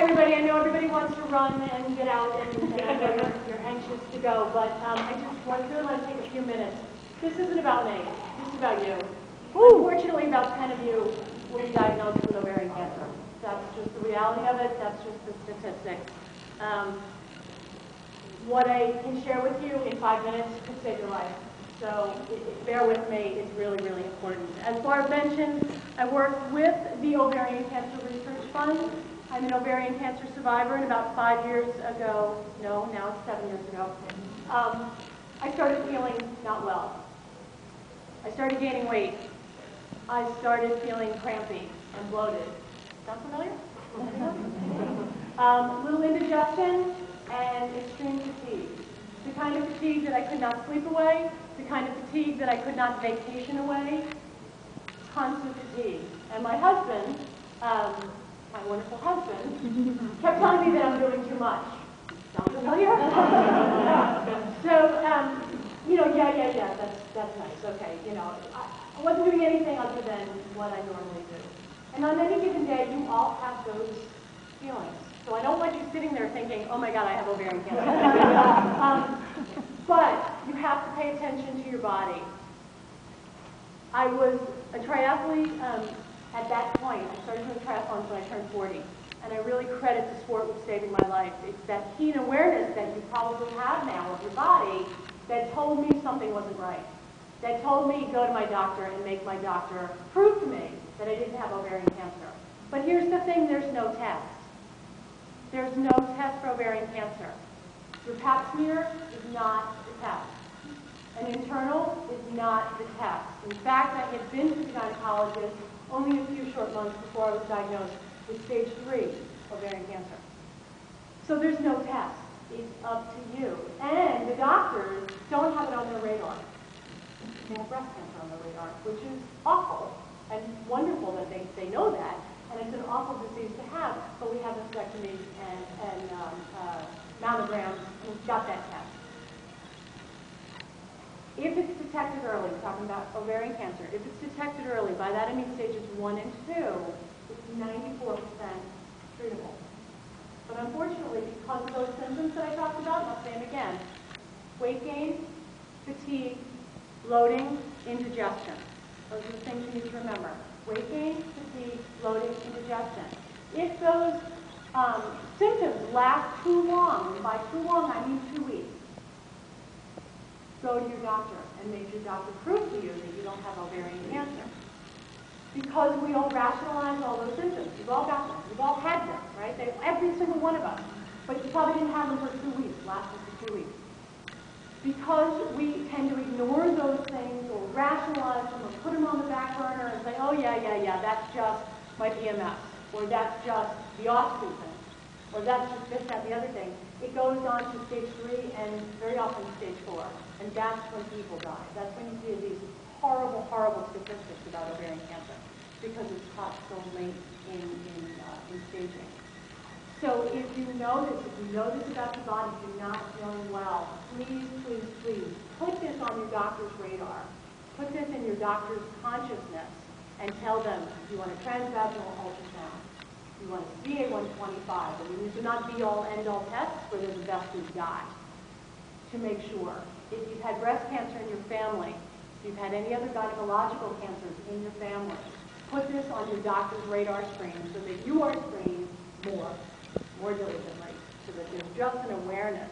everybody. I know everybody wants to run and get out, and I know you're anxious to go, but I just really want to take a few minutes. This isn't about me. This is about you. Unfortunately, about 10 of you will be diagnosed with ovarian cancer. That's just the reality of it. That's just the statistics. What I can share with you in 5 minutes could save your life. So bear with me. It's really, really important. As Barb mentioned, I work with the Ovarian Cancer Research Fund. I'm an ovarian cancer survivor, and about 5 years ago, no, now it's 7 years ago, I started feeling not well. I started gaining weight. I started feeling crampy and bloated. Sound familiar? Little indigestion and extreme fatigue. The kind of fatigue that I could not sleep away, the kind of fatigue that I could not vacation away, constant fatigue. And my husband, my wonderful husband, kept telling me that I'm doing too much. Sound familiar? So, yeah, that's nice, okay. I wasn't doing anything other than what I normally do. And on any given day, you all have those feelings. So I don't want you sitting there thinking, oh my God, I have ovarian cancer. But you have to pay attention to your body. I was a triathlete at that point. I started doing triathlons when I turned 40. And I really credit the sport with saving my life. It's that keen awareness that you probably have now of your body that told me something wasn't right. That told me go to my doctor and make my doctor prove to me that I didn't have ovarian cancer. But here's the thing, there's no test. There's no test for ovarian cancer. Your pap smear is not the test. An internal is not the test. In fact, I had been to the gynecologist only a few short months before I was diagnosed with stage 3 ovarian cancer. So there's no test. It's up to you. And the doctors don't have it on their radar. They have breast cancer on their radar, which is awful and wonderful that they know that. And it's an awful disease to have, but we have mastectomies and mammograms, and we've got that test. If it's detected early, we're talking about ovarian cancer, if it's detected early, by that I mean stages 1 and 2, it's 94% treatable. But unfortunately, because of those symptoms that I talked about, and I'll say them again, weight gain, fatigue, bloating, indigestion. Those are the things you need to remember. Weight gain, fatigue, bloating, indigestion. If those symptoms last too long, and by too long I mean 2 weeks, go to your doctor and make your doctor prove to you that you don't have ovarian cancer. Because we all rationalize all those symptoms. We've all got them. We've all had them, right? Every single one of us. But you probably didn't have them for 2 weeks, lasted for 2 weeks. Because we tend to ignore those things or rationalize them or put them on the back burner and say, oh yeah, that's just my PMS, or that's just the off-season, or that's just this, that, the other thing. It goes on to stage 3 and very often stage 4. And that's when people die. That's when you see these horrible, horrible statistics about ovarian cancer, because it's caught so late in staging. So if you know this about your body, if you're not feeling well, please, please, please, put this on your doctor's radar. Put this in your doctor's consciousness and tell them you want a transvaginal ultrasound. You want a CA-125. I mean, these are not be-all, end-all tests, but they're the best we've got to make sure. If you've had breast cancer in your family, if you've had any other gynecological cancers in your family, put this on your doctor's radar screen so that you are screened more diligently, so that there's just an awareness.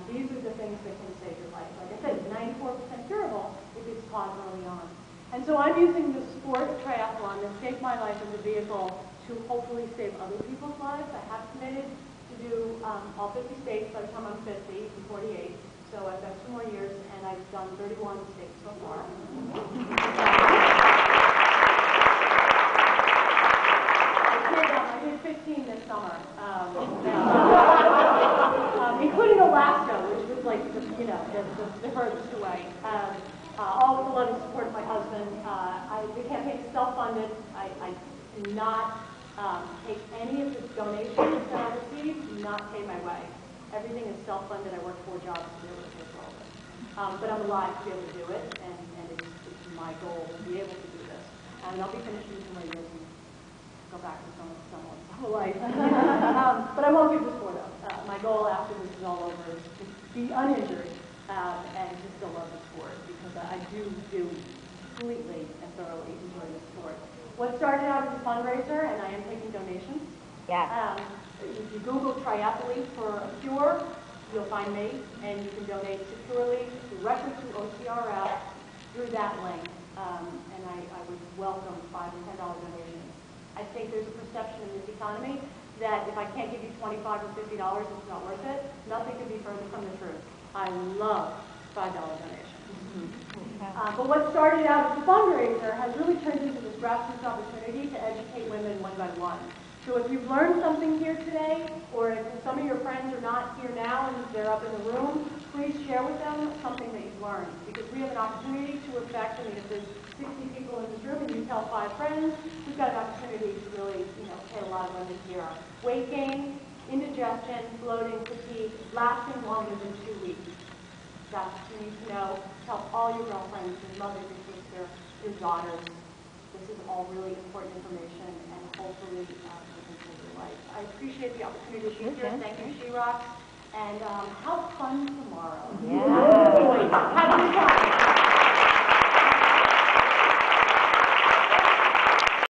These are the things that can save your life. Like I said, it's 94% curable if it's caught early on. And so I'm using the sport of triathlon that saved my life as a vehicle to hopefully save other people's lives. I have committed to do all 50 states by the time I'm 50 and 48. So I've got 2 more years, and I've done 31 states so far. I did 15 this summer, including Alaska, which was like the furthest away. All with the love and support of my husband. The campaign is self-funded. I do not take any of the donations that I receive. Do not pay my way. Everything is self-funded. I work 4 jobs to be able to pay for all of it. But I'm alive to be able to do it, and it's my goal to be able to do this. And I'll be finishing 2 more years and go back to some life. But I won't give this for them. My goal after this is all over is to be uninjured and to still love the sport, because I do completely and thoroughly enjoy the sport. What started out as a fundraiser, and I am taking donations. Yeah. If you Google triathlete for a cure, you'll find me, and you can donate securely directly to OCRF through that link. And I would welcome $5 and $10 donations. I think there's a perception in this economy that if I can't give you $25 or $50, it's not worth it. Nothing could be further from the truth. I love $5 donations. But what started out as a fundraiser has really turned into this grassroots opportunity to educate women one by one. So if you've learned something here today, or if some of your friends are not here now and they're up in the room, please share with them something that you've learned. Because we have an opportunity to affect, if there's 60 people in this room and you tell 5 friends, we've got an opportunity to really, hit a lot of women here. Weight gain, indigestion, bloating, fatigue, lasting longer than 2 weeks. That's what you need to know. Tell all your girlfriends, your mother, your sister, your daughters. This is all really important information, and hopefully it can save your life. I appreciate the opportunity to be here. Thank you, She Rocks. And have fun tomorrow. Yeah. Have a good time.